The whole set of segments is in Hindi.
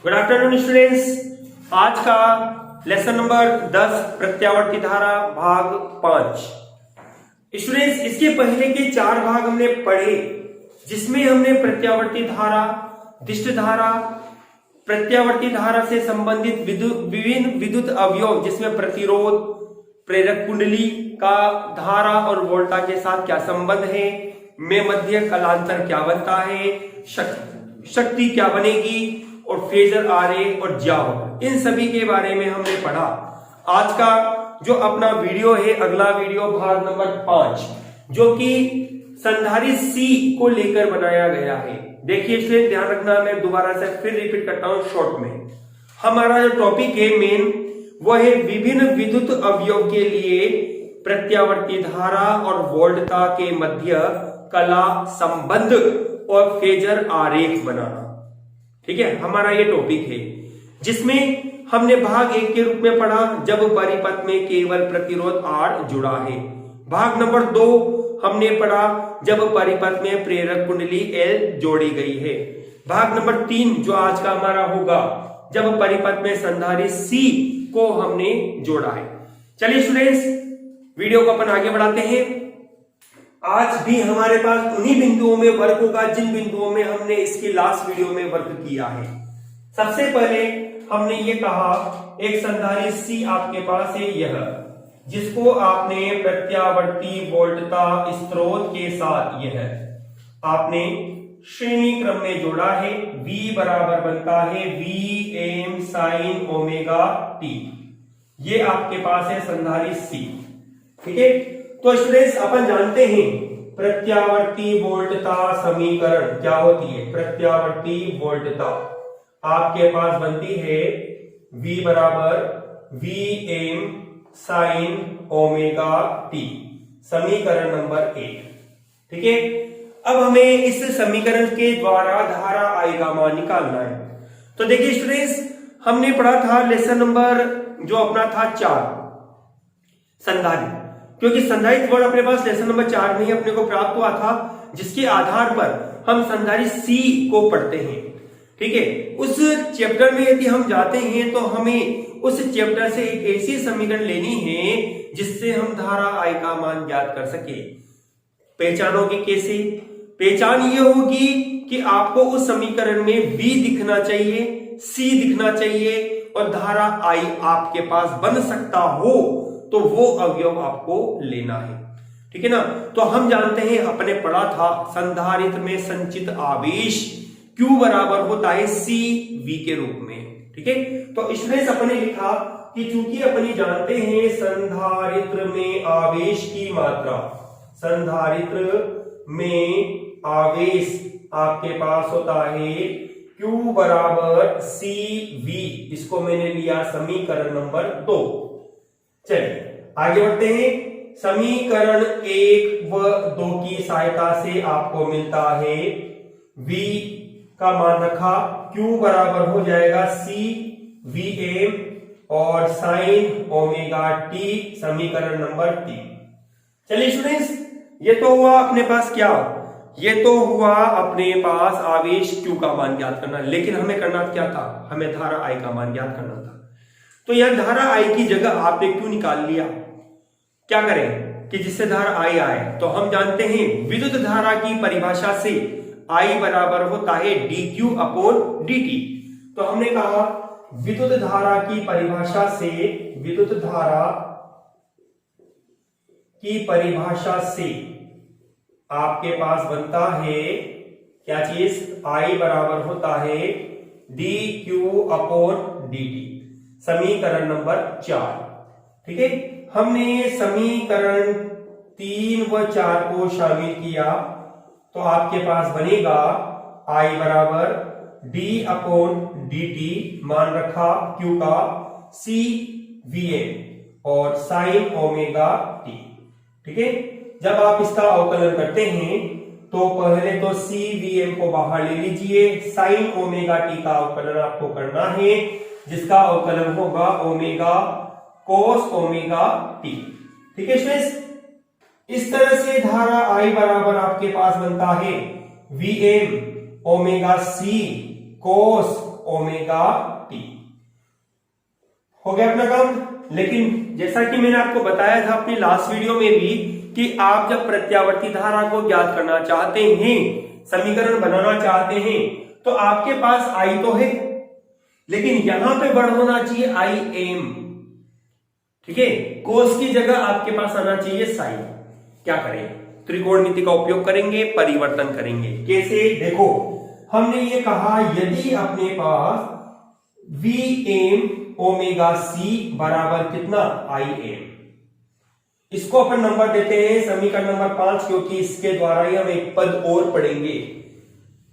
Good afternoon students. आज का लेसन नंबर 10 प्रत्यावर्ती धारा भाग 5। स्टूडेंट्स, इसके पहले के 4 भाग हमने पढ़े, जिसमें हमने प्रत्यावर्ती धारा, दिष्ट धारा, प्रत्यावर्ती धारा से संबंधित विभिन्न विद्युत अवयव जिसमें प्रतिरोध, प्रेरक कुंडली का धारा और वोल्टा के साथ क्या संबंध है, में मध्य कलांतर क्या बनता है, शक्ति क्या बनेगी और फेजर आरे और ज्याव, इन सभी के बारे में हमने पढ़ा। आज का जो अपना वीडियो है, अगला वीडियो भाग नंबर 5, जो कि संधारित्र सी को लेकर बनाया गया है। देखिए इसलिए ध्यान रखना, मैं दोबारा से फिर रिपीट करता हूं शॉर्ट में। हमारा जो टॉपिक है मेन, वो है विभिन्न विद्युत अवयव के लिए प्रत्यावर्ती धारा और वोल्टता के मध्य कला संबंध और फेजर आरेख बनाना। ठीक है, हमारा ये टॉपिक है, जिसमें हमने भाग 1 के रूप में पढ़ा जब परिपथ में केवल प्रतिरोध R जुड़ा है। भाग नंबर 2 हमने पढ़ा जब परिपथ में प्रेरक कुंडली L जोड़ी गई है। भाग नंबर 3 जो आज का हमारा होगा, जब परिपथ में संधारित्र C को हमने जोड़ा है। चलिए स्टूडेंट्स, वीडियो को अपन आगे बढ़ाते हैं। आज भी हमारे पास उन्हीं बिंदुओं में वर्क होगा जिन बिंदुओं में हमने इसकी लास्ट वीडियो में वर्क किया है। सबसे पहले हमने ये कहा, एक संधारित्र C आपके पास है यह, जिसको आपने प्रत्यावर्ती वोल्टता स्रोत के साथ यह आपने श्रेणी क्रम में जोड़ा है। V बराबर बनता है Vm sin ओमेगा t। ये आपके पास है संधारित्र C। ठीक है, तो स्टूडेंट्स अपन जानते हैं प्रत्यावर्ती वोल्टता समीकरण क्या होती है। प्रत्यावर्ती वोल्टता आपके पास बनती है V बराबर Vm sin ओमेगा t, समीकरण नंबर 1। ठीक है, अब हमें इस समीकरण के द्वारा धारा I का मान निकालना है। तो देखिए स्टूडेंट्स, हमने पढ़ा था लेसन नंबर जो अपना था 4, संधारित्र, क्योंकि संधारित्र वर्ड अपने पास लेसन नंबर 4 में ही अपने को प्राप्त हुआ था, जिसके आधार पर हम संधारित्र C को पढ़ते हैं। ठीक है, उस चैप्टर में यदि हम जाते हैं तो हमें उस चैप्टर से एक ऐसी समीकरण लेनी है जिससे हम धारा I का मान ज्ञात कर सके। पहचानोगे कैसे? पहचान ये होगी कि आपको उस समीकरण में V दिखना चाहिए, C दिखना चाहिए और धारा I आपके पास बन सकता हो तो वो अवयव आपको लेना है। ठीक है ना। तो हम जानते हैं, अपने पढ़ा था संधारित्र में संचित आवेश Q बराबर होता है CV के रूप में। ठीक है, तो इसमें अपने लिखा कि चूंकि अपने जानते हैं संधारित्र में आवेश की मात्रा, संधारित्र में आवेश आपके पास होता है Q बराबर CV। इसको मैंने लिया समीकरण नंबर 2। चलिए आगे बढ़ते हैं। समीकरण 1 व 2 की सहायता से आपको मिलता है V का मान रखा, Q बराबर हो जाएगा CVm और sin ओमेगा t, समीकरण नंबर 3। चलिए स्टूडेंट्स, ये तो हुआ अपने पास क्या, ये तो हुआ अपने पास आवेश Q का मान ज्ञात करना, लेकिन हमें करना क्या था, हमें धारा I का मान ज्ञात करना था। तो यह धारा I की जगह आपने Q निकाल लिया। क्या करें कि जिससे धारा I आए, तो हम जानते हैं विद्युत धारा की परिभाषा से I बराबर होता है dQ अपॉन dt। तो हमने कहा विद्युत धारा की परिभाषा से, विद्युत धारा की परिभाषा से आपके पास बनता है क्या चीज, I बराबर होता है dQ अपॉन dt, समीकरण नंबर 4। ठीक है, हमने समीकरण 3 व 4 को शामिल किया तो आपके पास बनेगा I बराबर d अपॉन dt, मान रखा Q का CVm और sin ओमेगा t। ठीक है, जब आप इसका अवकलन करते हैं तो पहले तो CVm को बाहर ले लीजिए, sin ओमेगा t का अवकलन आपको करना है, जिसका अवकलन होगा ओमेगा cos ओमेगा t। ठीक है स्टूडेंट्स, इस तरह से धारा I बराबर आपके पास बनता है Vm omega C cos omega T. हो गया अपना काम। लेकिन जैसा कि मैंने आपको बताया था अपनी लास्ट वीडियो में भी कि आप जब प्रत्यावर्ती धारा को ज्ञात करना चाहते हैं, समीकरण बनाना चाहते हैं, तो आपके पास आई तो है, लेकिन यहां पे बढ़ होना चाहिए आई एम। ठीक है, कोस की जगह आपके पास आना चाहिए साइन। क्या करें? त्रिकोणमिति का उपयोग करेंगे, परिवर्तन करेंगे। कैसे? देखो, हमने ये कहा यदि अपने पास वी एम ओमेगा सी बराबर कितना आई एम, इसको अपन नंबर देते हैं समीकरण नंबर 5, क्योंकि इसके द्वारा ही हम एक पद और पढ़ेंगे,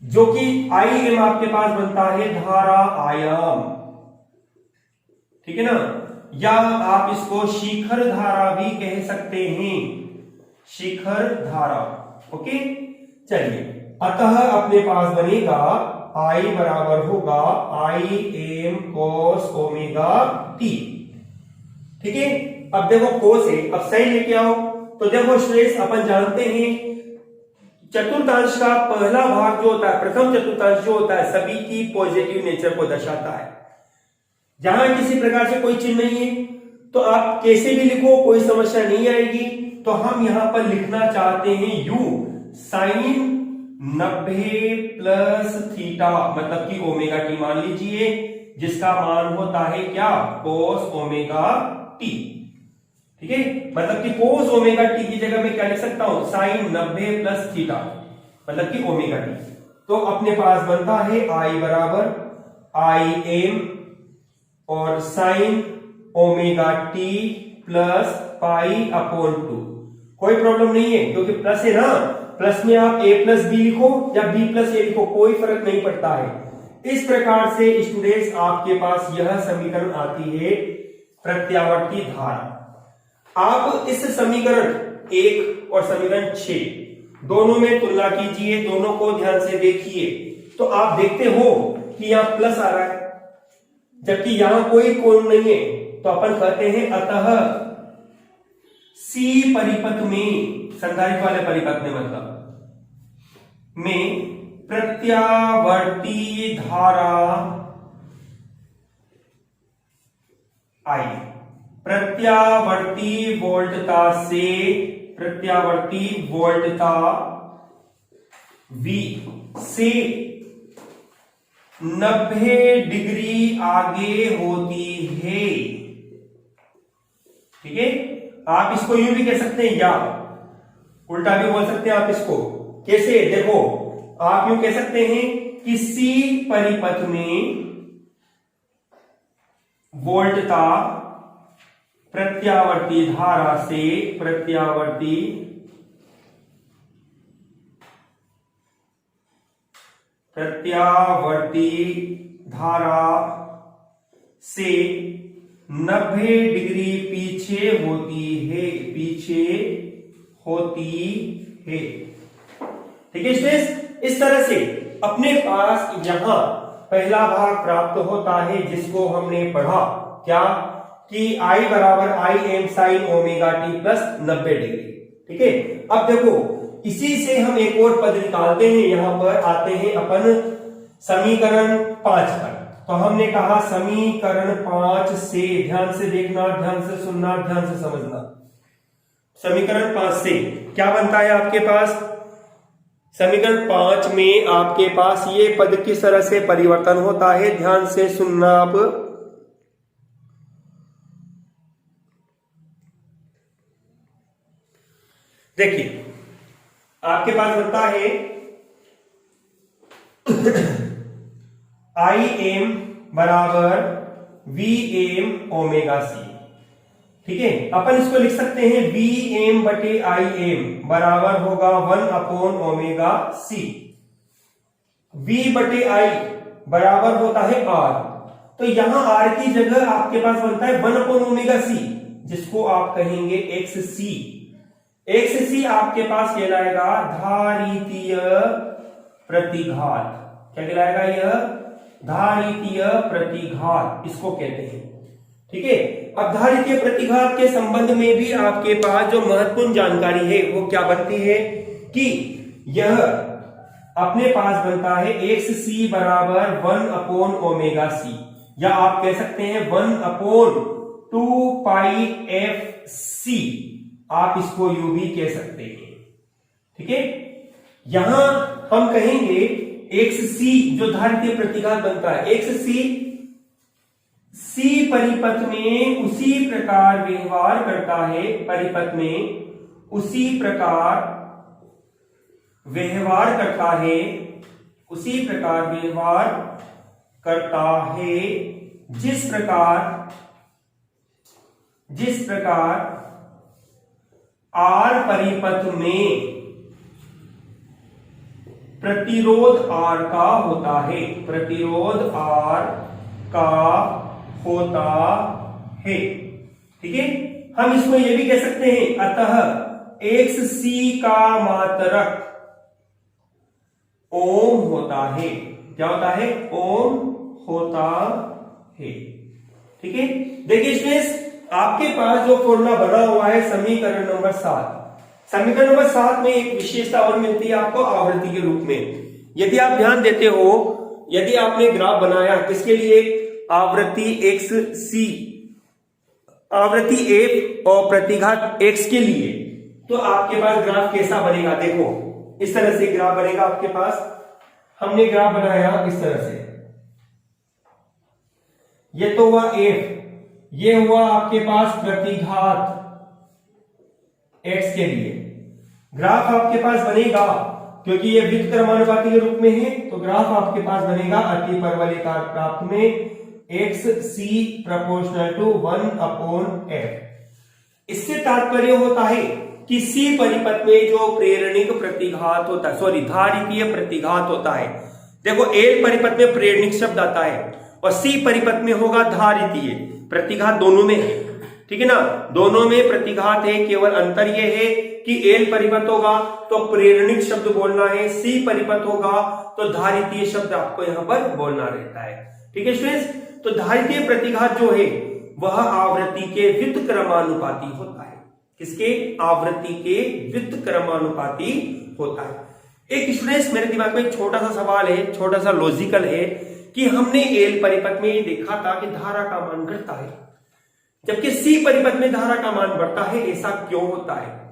जो कि आई एम आपके पास बनता है धारा आयाम। ठीक है ना, या आप इसको शिखर धारा भी कह सकते हैं, शिखर धारा। ओके, चलिए, अतः अपने पास बनेगा आई बराबर होगा I am cos omega T. ठीक है, अब देखो कोस है, अब साइन लेके आओ। तो देखो स्ट्रेस अपन जानते हैं चतुर्थांश का पहला भाग जो होता है, प्रथम चतुर्थांश जो होता है, सभी की पॉजिटिव नेचर को दर्शाता है। जहां किसी प्रकार से कोई चिन्ह नहीं है तो आप कैसे भी लिखो, कोई समस्या नहीं आएगी। तो हम यहां पर लिखना चाहते हैं यू साइन 90 प्लस थीटा, मतलब कि ओमेगा टी मान लीजिए, जिसका मान होता है क्या? कोस ओमेगा टी। ठीक है, मतलब कि कोस ओमेगा टी की जगह मैं क्या लिख सकता हूं? साइन 90 प्लस थीटा, मतलब कि ओमेगा टी। तो अपने पास बनता है आई बराबर आई एम और sign omega T plus pi upon 2। कोई प्रॉब्लम नहीं है, क्योंकि प्लस है ना, प्लस में आप a प्लस बी लिखो या b प्लस a लिखो, कोई फर्क नहीं पड़ता है। इस प्रकार से स्टूडेंट्स आपके पास यह समीकरण आती है प्रत्यावर्ती धारा। आप इस समीकरण 1 और समीकरण 6 दोनों में तुलना कीजिए, दोनों को ध्यान से देखिए, तो आप देखते हो कि यहां प्लस आ रहा है जबकि यहां कोई कोण नहीं है। तो अपन कहते हैं अतः सी परिपथ में, संधारित्र वाले परिपथ में मतलब में प्रत्यावर्ती धारा आई, प्रत्यावर्ती वोल्टता से, प्रत्यावर्ती वोल्टता V से 90 डिग्री आगे होती है। ठीक है, आप इसको यूं भी कह सकते हैं या उल्टा भी बोल सकते हैं आप इसको। कैसे? देखो, आप यूं कह सकते हैं कि सी परिपथ में वोल्टता प्रत्यावर्ती धारा से, प्रत्यावर्ती धारा से 90 डिग्री पीछे होती है, पीछे होती है। ठीक है स्टूडेंट्स, इस तरह से अपने पास यहां पहला भाग प्राप्त होता है, जिसको हमने पढ़ा क्या कि I बराबर I am sign omega T plus 90 degree. ठीक है, अब देखो इसी से हम एक और पद निकालते हैं। यहां पर आते हैं अपन समीकरण 5 पर। तो हमने कहा समीकरण 5 से, ध्यान से देखना, ध्यान से सुनना, ध्यान से समझना। समीकरण 5 से क्या बनता है आपके पास? समीकरण 5 में आपके पास ये पद किस तरह से परिवर्तन होता है, ध्यान से सुनना आप। देखिए, आपके पास बनता है आई एम बराबर वी एम ओमेगा सी। ठीक है, अपन इसको लिख सकते हैं वी एम बटे आई एम बराबर होगा 1 अपॉन ओमेगा सी। वी बटे आई बराबर होता है आर, तो यहां आर की जगह आपके पास बनता है 1 अपॉन ओमेगा सी, जिसको आप कहेंगे एक्स सी। एक्स सी आपके पास कहलाएगा धारितीय प्रतिघात। क्या कहलाएगा? यह धारितीय प्रतिघात इसको कहते हैं। ठीक है, अब धारितीय प्रतिघात के संबंध में भी आपके पास जो महत्वपूर्ण जानकारी है वो क्या बनती है कि यह अपने पास बनता है एक्स सी बराबर 1/ओमेगा सी, या आप कह सकते हैं 1/2πfc, आप इसको यू भी कह सकते हैं। ठीक है, यहां हम कहेंगे एक्स सी जो धारितीय प्रतिघात बनता है, एक्स सी परिपथ में उसी प्रकार व्यवहार करता है, परिपथ में उसी प्रकार व्यवहार करता है, उसी प्रकार व्यवहार करता है जिस प्रकार आर परिपथ में प्रतिरोध आर का होता है, प्रतिरोध आर का होता है। ठीक है, हम इसको ये भी कह सकते हैं, अतः एक्स सी का मात्रक ओम होता है। क्या होता है? ओम होता है। ठीक है, देखिए स्टूडेंट्स, आपके पास जो फॉर्मूला बना हुआ है समीकरण नंबर 7, समीकरण नंबर 7 में एक विशेषता और मिलती है आपको आवृत्ति के रूप में। यदि आप ध्यान देते हो, यदि आपने ग्राफ बनाया किसके लिए, आवृत्ति एक्स सी, आवृत्ति एफ और प्रतिघात एक्स के लिए, तो आपके पास ग्राफ कैसा बनेगा? देखो इस तरह से ग्राफ बनेगा आपके पास। हमने ग्राफ बनाया इस तरह से, ये तो हुआ एफ, ये हुआ आपके पास प्रतिघात एक्स के लिए। ग्राफ आपके पास बनेगा, क्योंकि ये वृत्त क्रमानुपाती के रूप में है, तो ग्राफ आपके पास बनेगा अति परवलयिकार प्राप्त में x C proportional to 1/f। इससे तात्पर्य होता है कि सी परिपथ में जो प्रेरणिक प्रतिघात होता है, सॉरी धारितीय प्रतिघात होता है, देखो एल परिपथ में प्रेरणिक शब्द आता है और सी परिपथ में होगा धारितीय प्रतिघात, दोनों में है। ठीक है ना, दोनों में प्रतिघात है, केवल अंतर यह है कि एल परिपथ होगा तो प्रेरणिक शब्द बोलना है, सी परिपथ होगा तो धारितीय शब्द आपको यहां पर बोलना रहता है। ठीक है स्टूडेंट्स, तो धारितीय प्रतिघात जो है वह आवृत्ति के व्युत्क्रमानुपाती क्रमानुपाती होता है। किसके? आवृत्ति के व्युत्क्रमानुपाती क्रमानुपाती होता है। एक स्टूडेंट्स, मेरे दिमाग में एक छोटा सा सवाल है, छोटा सा लॉजिकल है, कि हमने एल परिपथ में देखा था कि धारा का मान घटता है, जबकि सी परिपथ में धारा का मान बढ़ता है। ऐसा क्यों होता है?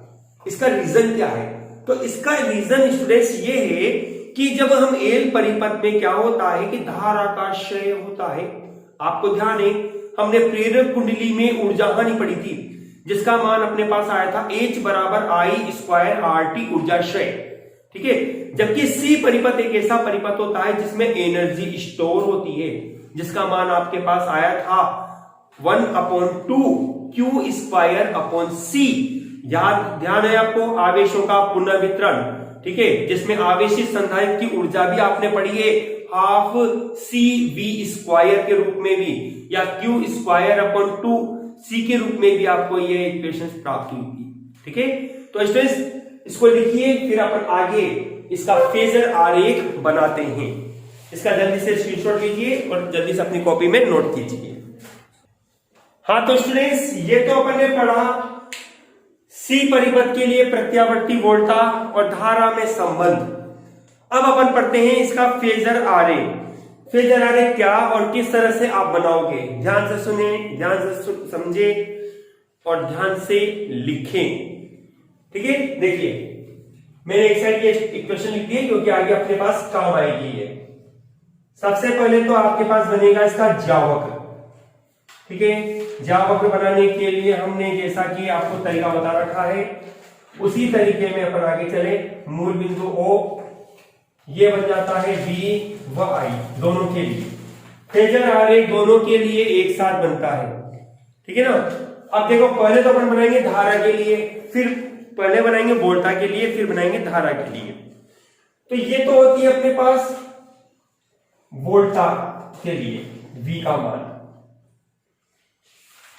इसका रीजन क्या है? तो इसका रीजन स्टूडेंट्स ये है कि जब हम एल परिपथ में क्या होता है कि धारा का क्षय होता है। आपको ध्यान है, हमने प्रेरक कुंडली में ऊर्जा हानि पड़ी थी, जिसका मान अपने पास आया था H बराबर I² RT ऊर्जा क्षय। ठीक है, जबकि सी परिपथ एक ऐसा परिपथ होता है जिसमें एनर्जी स्टोर होती है, जिसका मान आपके पास आया था 1/2Q²/C। ध्यान है आपको, आवेशों का पुनर्वितरण। ठीक है, जिसमें आवेशित संधारित्र की ऊर्जा भी आपने पढ़ी है 12CV² के रूप में भी, या Q²/2C के रूप में भी आपको ये इक्वेशन प्राप्त हुई थी। ठीक है, तो स्टूडेंट्स इसको लिखिए, फिर अपन आगे इसका फेजर आरेख बनाते हैं। इसका जल्दी से स्क्रीनशॉट लीजिए और जल्दी से अपनी कॉपी में नोट कीजिए। हाँ तो स्टूडेंट्स, ये तो अपन ने पढ़ा सी परिपथ के लिए प्रत्यावर्ती वोल्टा और धारा में संबंध। अब अपन पढ़ते हैं इसका फेजर आरेख। फेजर आरेख क्या और किस तरह से आप बनाओगे? ध्यान से सुने, ध्यान से समझे और ध्यान से लिखें। ठीक है, देखिए मैंने एक साइड ये इक्वेशन लिख दी है क्योंकि आगे अपने पास काम आएगी ये। सबसे पहले तो आपके पास बनेगा इसका ज्यावक्र। ठीक है, ज्यावक्र बनाने के लिए हमने जैसा कि आपको तरीका बता रखा है उसी तरीके में अपन आगे चले। मूल बिंदु O ये बन जाता है V व I दोनों के लिए। फेजर आरेख दोनों के लिए एक साथ बनता है। ठीक है ना। अब देखो, पहले तो अपन बनाएंगे धारा के लिए, फिर पहले बनाएंगे वोल्टा के लिए, फिर बनाएंगे धारा के लिए। तो ये तो होती है अपने पास वोल्टा के लिए V का मान।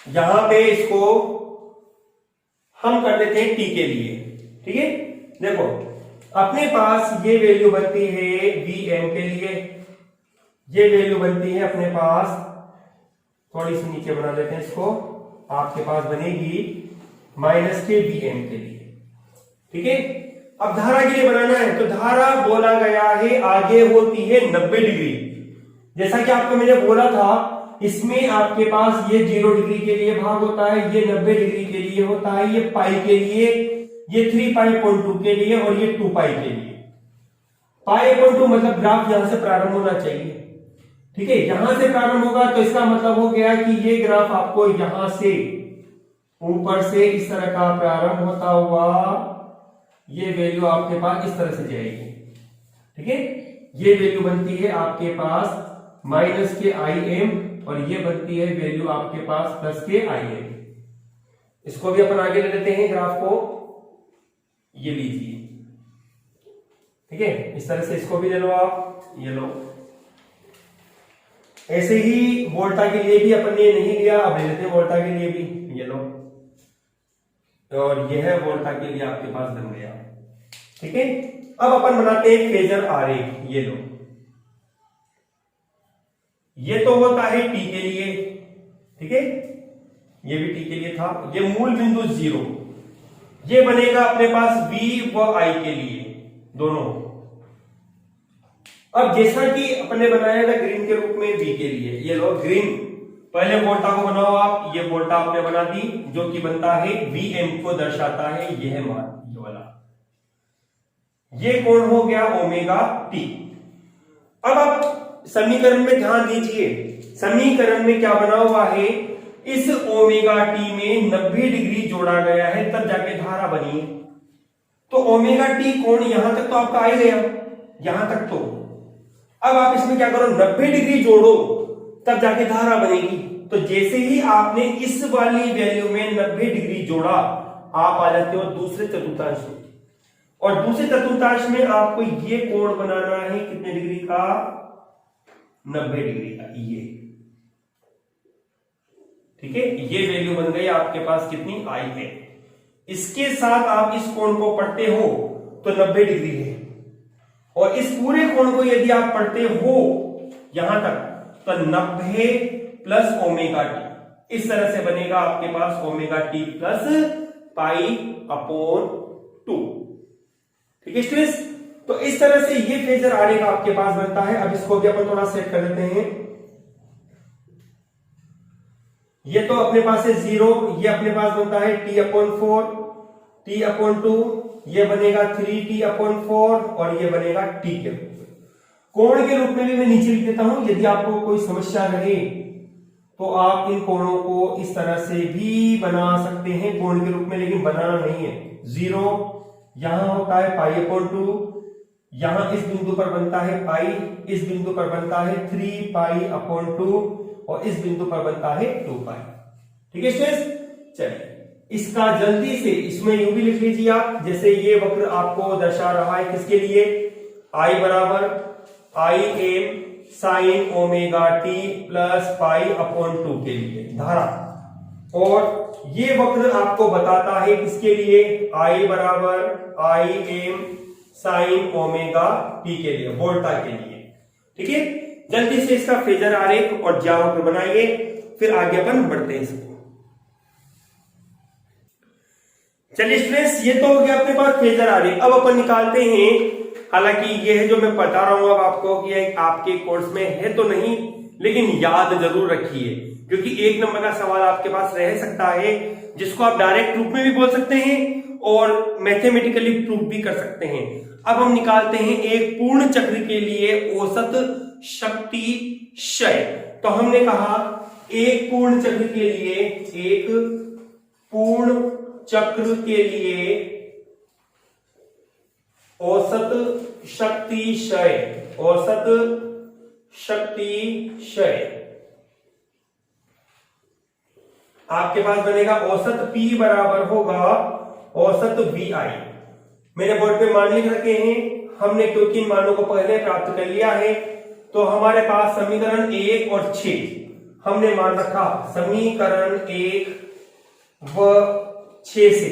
यहां पे इसको हम कर देते हैं T के लिए। ठीक है, देखो अपने पास ये वैल्यू बनती है Vm के लिए, ये वैल्यू बनती है अपने पास, थोड़ी सी नीचे बना देते हैं इसको, आपके पास बनेगी -Vm के लिए। ठीक है, अब धारा के लिए बनाना है तो धारा बोला गया है आगे होती है 90 डिग्री। जैसा कि आपको मैंने बोला था, इसमें आपके पास ये 0 डिग्री के लिए भाग होता है, ये 90 डिग्री के लिए होता है, ये पाई के लिए, ये 3π/2 के लिए और ये 2π के लिए। π/2 मतलब ग्राफ यहां से प्रारंभ होना चाहिए, ठीक है। यहां से प्रारंभ होगा तो इसका मतलब हो गया कि ये ग्राफ आपको यहां से ऊपर से इस तरह का प्रारंभ होता हुआ ये वैल्यू आपके पास इस तरह से जाएगी, ठीक है। ये वैल्यू बनती है आपके पास माइनस के Im और ये बनती है वैल्यू आपके पास प्लस के Im। इसको भी अपन आगे ले लेते हैं ग्राफ को, ये लीजिए, ठीक है। इस तरह से इसको भी ले लो आप, ये लो। ऐसे ही वोल्टा के लिए भी अपन ने नहीं लिया, अब ले लेते हैं वोल्टा के लिए भी, ये लो। और यह वोल्टा के लिए आपके पास बन गया, ठीक है। अब अपन बनाते हैं फेजर आरेख, ये लो। ये तो होता है टी के लिए, ठीक है, ये भी टी के लिए था। ये मूल बिंदु 0, ये बनेगा अपने पास V व I के लिए दोनों। अब जैसा कि अपन ने बनाया था ग्रीन के रूप में V के लिए, ये लो ग्रीन, पहले वोल्टा को बनाओ आप, ये वोल्टा आपने बना दी जो कि बनता है Vm को दर्शाता है यह मान, ये वाला, ये कोण हो गया ओमेगा टी। अब आप समीकरण में ध्यान दीजिए, समीकरण में क्या बना हुआ है, इस ओमेगा टी में 90 डिग्री जोड़ा गया है तब जाके धारा बनी है। तो ओमेगा टी कोण यहां तक तो आपका आ ही गया, यहां तक तो। अब आप इसमें क्या करो, 90 डिग्री जोड़ो तब जाके धारा बनेगी। तो जैसे ही आपने इस वाली वैल्यू में 90 डिग्री जोड़ा, आप आ जाते हो दूसरे चतुर्थांश में, और दूसरे चतुर्थांश में आपको ये कोण बनाना है कितने डिग्री का, 90 डिग्री का, ये, ठीक है। ये वैल्यू बन गई आपके पास कितनी, आई है। इसके साथ आप इस कोण को पढ़ते हो तो 90 डिग्री है, और इस पूरे कोण को यदि आप पढ़ते हो यहां तक तो 90 प्लस ओमेगा टी, इस तरह से बनेगा आपके पास ओमेगा टी प्लस π/2, ठीक है स्टूडेंट्स। तो इस तरह से ये फेजर आरेख आपके पास बनता है। अब इसको भी अपन थोड़ा सेट कर देते हैं। ये तो अपने पास है 0, ये अपने पास बनता है T/4, T/2, ये बनेगा 3T/4 और ये बनेगा T के रूप में। कोण के रूप में भी मैं नीचे लिख देता हूं, यदि आपको कोई समस्या रहे तो आप इन कोणों को इस तरह से भी बना सकते हैं कोण के रूप में, लेकिन बनाना नहीं है। 0 यहां होता है π/2, यहां इस बिंदु पर बनता है पाई, इस बिंदु पर बनता है 3π/2 और इस बिंदु पर बनता है 2π, ठीक है स्टूडेंट्स। चलिए इसका जल्दी से इसमें यूं भी लिख लीजिए आप, जैसे ये वक्र आपको दर्शा रहा है किसके लिए, I बराबर Im sine omega T plus π/2 के लिए धारा, और ये वक्र आपको बताता है किसके लिए, I बराबर Im साइन ओमेगा टी के लिए, वोल्टा के लिए, ठीक है। जल्दी से इसका फेजर आरेख और ज्यावक्र बनाइए, फिर आगे अपन बढ़ते हैं इसको। चलिए स्टूडेंट्स, ये तो हो गया अपने पास फेजर आरेख। अब अपन निकालते हैं, हालांकि ये है जो मैं बता रहा हूं अब आपको कि आपके कोर्स में है तो नहीं, लेकिन याद जरूर रखिए, क्योंकि 1 नंबर का सवाल आपके पास रह सकता है, जिसको आप डायरेक्ट रूप में भी बोल सकते हैं और मैथमेटिकली प्रूफ भी कर सकते हैं। अब हम निकालते हैं एक पूर्ण चक्र के लिए औसत शक्ति क्षय। तो हमने कहा एक पूर्ण चक्र के लिए, एक पूर्ण चक्र के लिए औसत शक्ति क्षय, औसत शक्ति क्षय आपके पास बनेगा, औसत P बराबर होगा औसत VI। मैंने बोर्ड पे मान लिख रखे हैं, हमने क्योंकि इन मानों को पहले प्राप्त कर लिया है, तो हमारे पास समीकरण 1 और 6 हमने मान रखा। समीकरण 1 व 6 से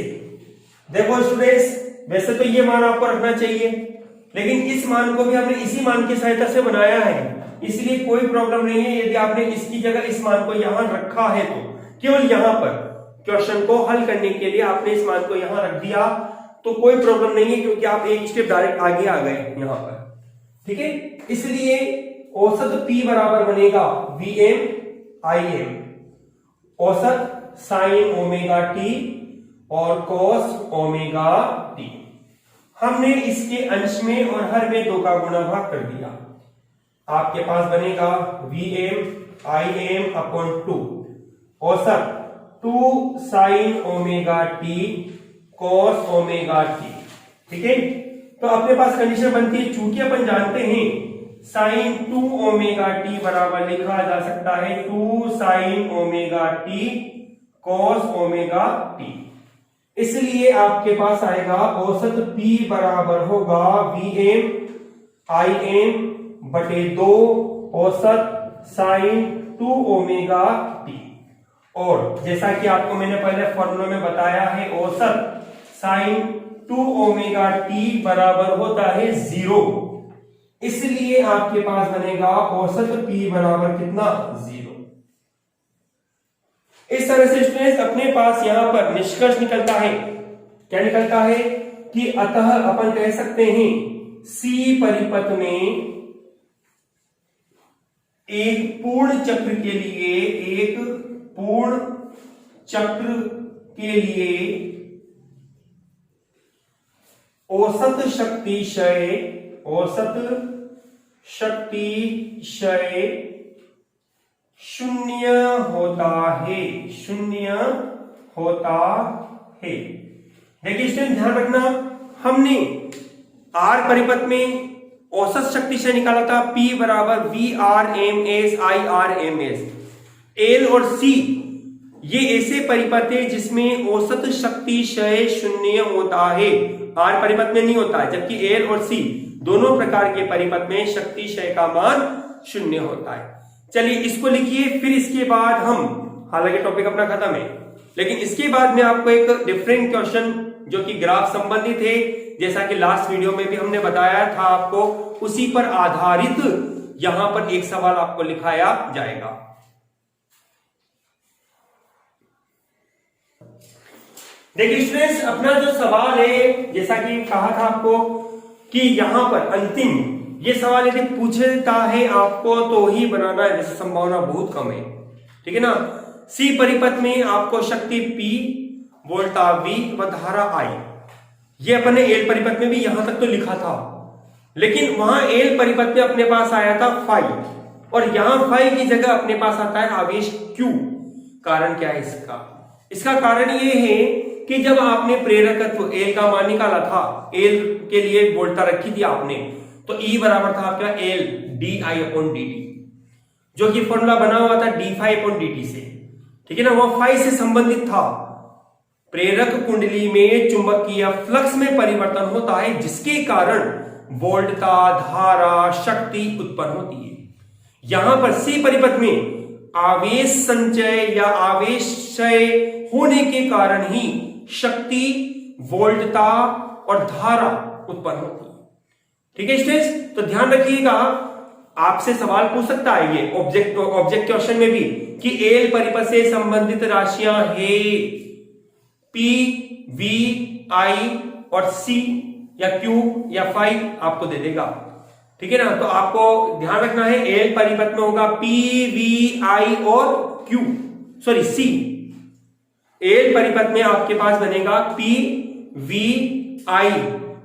देखो स्टूडेंट्स, वैसे तो ये मान आपको रखना चाहिए, लेकिन इस मान को भी हमने इसी मान की सहायता से बनाया है, इसलिए कोई प्रॉब्लम नहीं है यदि आपने इसकी जगह इस मान को यहां रखा है। तो केवल यहां पर क्वेश्चन को हल करने के लिए आपने इस मान को यहां रख दिया, तो कोई प्रॉब्लम नहीं है, क्योंकि आप एक स्टेप डायरेक्ट आगे आ गए यहां पर। ठीक है, इसलिए औसत P बराबर बनेगा Vm Im, औसत साइन ओमेगा टी और कॉस ओमेगा टी। हमने इसके अंश में और हर में 2 का गुणा भाग कर दिया। आपके पास बनेगा Vm Im अपॉन 2, औसत 2 sign omega T cos omega T. ठीक है, तो अपने पास कंडीशन बनती है, चूंकि अपन जानते हैं साइन 2 ओमेगा टी बराबर लिखा जा सकता है 2 sign omega T cos omega T, इसलिए आपके पास आएगा औसत P बराबर होगा Vm Im बटे 2 औसत साइन 2 ओमेगा टी। और जैसा कि आपको मैंने पहले फॉर्मूला में बताया है, औसत साइन 2 ओमेगा टी बराबर होता है 0, इसलिए आपके पास बनेगा औसत P बराबर कितना 0। इस तरह से स्टूडेंट्स अपने पास यहां पर निष्कर्ष निकलता है, क्या निकलता है कि अतः अपन कह सकते हैं C परिपथ में एक पूर्ण चक्र के लिए औसत शक्ति क्षय 0 होता है। देखिए स्टूडेंट ध्यान रखना, हमने R परिपथ में औसत शक्ति क्षय निकाला था P बराबर VRMS IRMS। L और C ये ऐसे परिपथ है जिसमें औसत शक्ति क्षय 0 होता है, R परिपथ में नहीं होता है, जबकि L और C दोनों प्रकार के परिपथ में शक्ति क्षय का मान 0 होता है। चलिए इसको लिखिए, फिर इसके बाद हम, हालांकि टॉपिक अपना खत्म है, लेकिन इसके बाद में आपको एक डिफरेंट क्वेश्चन जो कि ग्राफ संबंधित है, जैसा कि लास्ट वीडियो में भी हमने बताया था आपको, उसी पर आधारित यहां पर एक सवाल आपको लिखाया जाएगा। देखिए स्टूडेंट्स अपना जो सवाल है, जैसा कि कहा था आपको कि यहां पर अंतिम ये सवाल यदि पूछता है आपको तो ही बनाना है, जैसे संभावना बहुत कम है। ठीक है ना, C परिपथ में आपको शक्ति P, वोल्टा V व धारा I, ये अपने L परिपथ में भी यहां तक तो लिखा था, लेकिन वहां L परिपथ में अपने पास आया था phi, और यहां phi की जगह अपने पास आता है आवेश Q। कारण क्या है इसका? इसका कारण ये है कि जब आपने प्रेरकत्व L का मान निकाला था, L के लिए वोल्टा रखी थी आपने, तो E बराबर था आपका L di अपॉन dt, जो कि फॉर्मूला बना हुआ था d phi अपॉन dt से। ठीक है ना, वो phi से संबंधित था। प्रेरक कुंडली में चुंबकीय फ्लक्स में परिवर्तन होता है, जिसके कारण वोल्टता, धारा, शक्ति उत्पन्न होती है। यहां पर C परिपथ में आवेश संचय या आवेश क्षय होने के कारण ही शक्ति, वोल्टता और धारा उत्पन्न होती है। ठीक है स्टूडेंट्स, तो ध्यान रखिएगा, आपसे सवाल पूछ सकता है ये ऑब्जेक्ट क्वेश्चन में भी कि L परिपथ से संबंधित राशियां है P, V, I और C या Q या phi आपको दे देगा। ठीक है ना, तो आपको ध्यान रखना है L परिपथ में होगा P, V, I और C। L परिपथ में आपके पास बनेगा P, V, I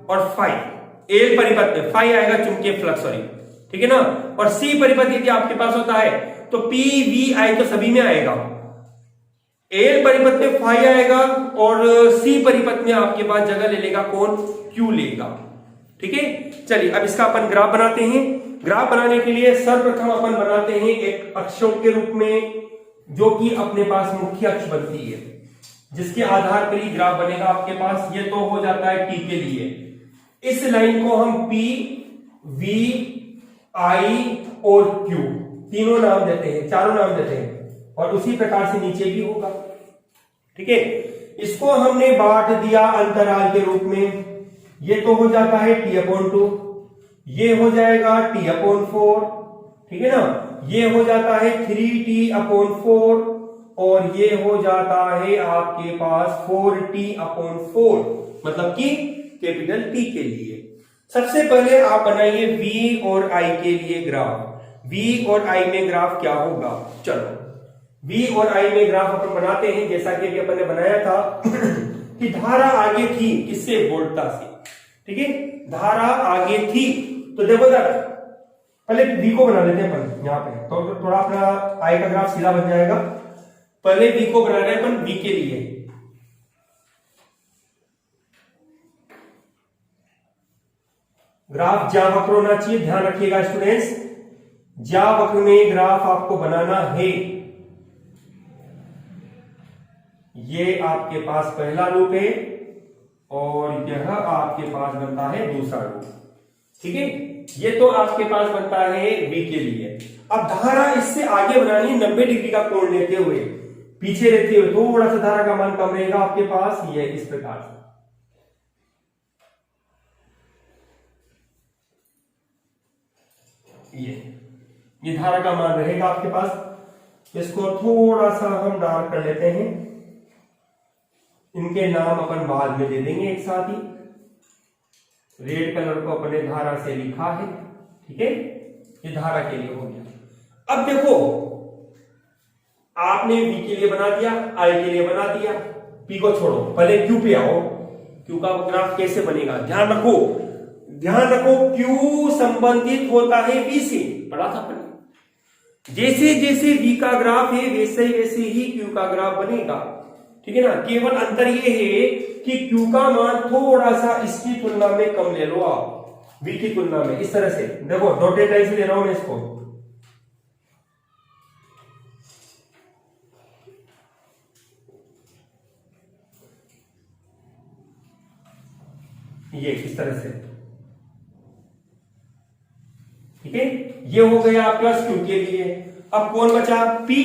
और phi। L परिपथ में phi आएगा चुंबकीय फ्लक्स, सॉरी, ठीक है ना। और C परिपथ यदि आपके पास होता है तो P, V, I तो सभी में आएगा। L परिपथ में phi आएगा और C परिपथ में आपके पास जगह ले लेगा कौन? Q लेगा। ठीक है, चलिए अब इसका अपन ग्राफ बनाते हैं। ग्राफ बनाने के लिए सर्वप्रथम अपन बनाते हैं एक अक्षों के रूप में, जो कि अपने पास मुख्य अक्ष बनती है, जिसके आधार पर ही ग्राफ बनेगा आपके पास। ये तो हो जाता है T के लिए। इस लाइन को हम P, V, I और Q तीनों नाम देते हैं, चारों नाम देते हैं, और उसी प्रकार से नीचे भी होगा। ठीक है, इसको हमने बांट दिया अंतराल के रूप में। ये तो हो जाता है T/2, ये हो जाएगा T/4, ठीक है ना, ये हो जाता है 3T/4 और ये हो जाता है आपके पास 4t/4, मतलब कि कैपिटल T के लिए। सबसे पहले आप बनाइए V और I के लिए ग्राफ। V और I में ग्राफ क्या होगा, चलो V और I में ग्राफ अपन बनाते हैं। जैसा कि अभी अपन ने बनाया था कि धारा आगे थी किससे, वोल्टा से, ठीक है, धारा आगे थी। तो देखो जरा पहले V को बना लेते हैं अपन यहाँ पे, तो थोड़ा अपना I का ग्राफ सीधा बन जाएगा। पहले V को बना रहे हैं अपन V के लिए। ग्राफ ज्यावक्र होना चाहिए, ध्यान रखिएगा स्टूडेंट्स, ज्यावक्र में ग्राफ आपको बनाना है। ये आपके पास पहला रूप है और यह आपके पास बनता है दूसरा रूप, ठीक है। ये तो आपके पास बनता है V के लिए। अब धारा इससे आगे बनानी है 90 डिग्री का कोण लेते हुए, पीछे रहते हुए थोड़ा सा धारा का मान कम रहेगा आपके पास, ये इस प्रकार से। ये धारा का मान रहेगा आपके पास। इसको थोड़ा सा हम डार्क कर लेते हैं, इनके नाम अपन बाद में दे देंगे एक साथ ही। रेड कलर को अपने धारा से लिखा है, ठीक है, ये धारा के लिए हो गया। अब देखो आपने V के लिए बना दिया, I के लिए बना दिया, P को छोड़ो, पहले Q पे आओ। Q का ग्राफ कैसे बनेगा, ध्यान रखो, ध्यान रखो, Q संबंधित होता है V से, पढ़ा था अपन। जैसे जैसे V का ग्राफ है वैसे वैसे ही Q का ग्राफ बनेगा, ठीक है ना। केवल अंतर ये है कि Q का मान थोड़ा सा इसकी तुलना में कम ले लो आप, V की तुलना में। इस तरह से देखो, डॉटेड लाइन से ले रहा हूं मैं इसको, ये इस तरह से, ठीक है। ये हो गया आपके पास Q के लिए। अब कौन बचा, P।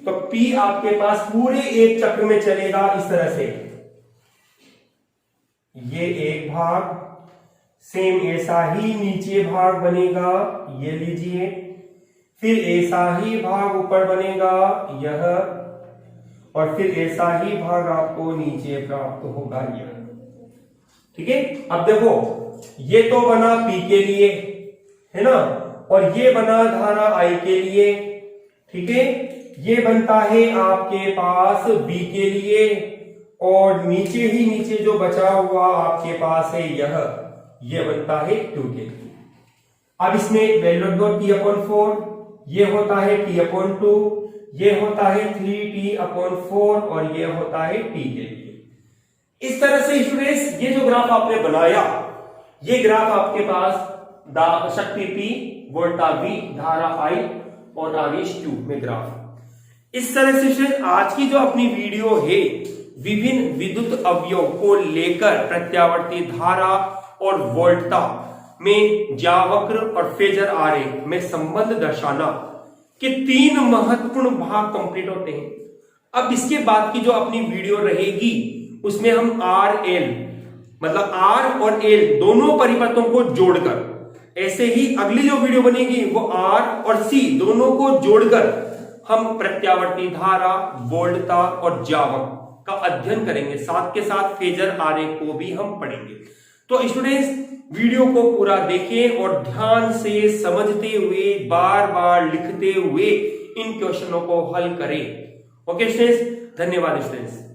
तो P आपके पास पूरे एक चक्र में चलेगा इस तरह से, ये एक भाग, सेम ऐसा ही नीचे भाग बनेगा, ये लीजिए, फिर ऐसा ही भाग ऊपर बनेगा यह, और फिर ऐसा ही भाग आपको नीचे प्राप्त होगा यह, ठीक है। अब देखो ये तो बना P के लिए, है ना, और ये बना धारा I के लिए, ठीक है। ये बनता है आपके पास V के लिए, और नीचे ही नीचे जो बचा हुआ आपके पास है ये बनता है Q के लिए। अब इसमें वैल्यू रख दो T/4, ये होता है T/2, ये होता है 3T/4 और ये होता है T के लिए। इस तरह से स्टूडेंट्स ये जो ग्राफ आपने बनाया, ये ग्राफ आपके पास शक्ति P, वोल्टा V, धारा I और आवेश Q में ग्राफ। इस तरह से आज की जो अपनी वीडियो है विभिन्न विद्युत अवयव को लेकर प्रत्यावर्ती धारा और वोल्टा में ज्यावक्र और फेजर आरेख में संबंध दर्शाना के 3 महत्वपूर्ण भाग कंप्लीट होते हैं। अब इसके बाद की जो अपनी वीडियो रहेगी उसमें हम R L मतलब R और L दोनों परिपथों को जोड़कर, ऐसे ही अगली जो वीडियो बनेगी वो R और C दोनों को जोड़कर हम प्रत्यावर्ती धारा, वोल्टता और ज्यावक्र का अध्ययन करेंगे। साथ के साथ फेजर आरेख को भी हम पढ़ेंगे। तो स्टूडेंट्स वीडियो को पूरा देखें और ध्यान से समझते हुए बार बार लिखते हुए इन क्वेश्चनों को हल करें। ओके स्टूडेंट्स, धन्यवाद स्टूडेंट्स।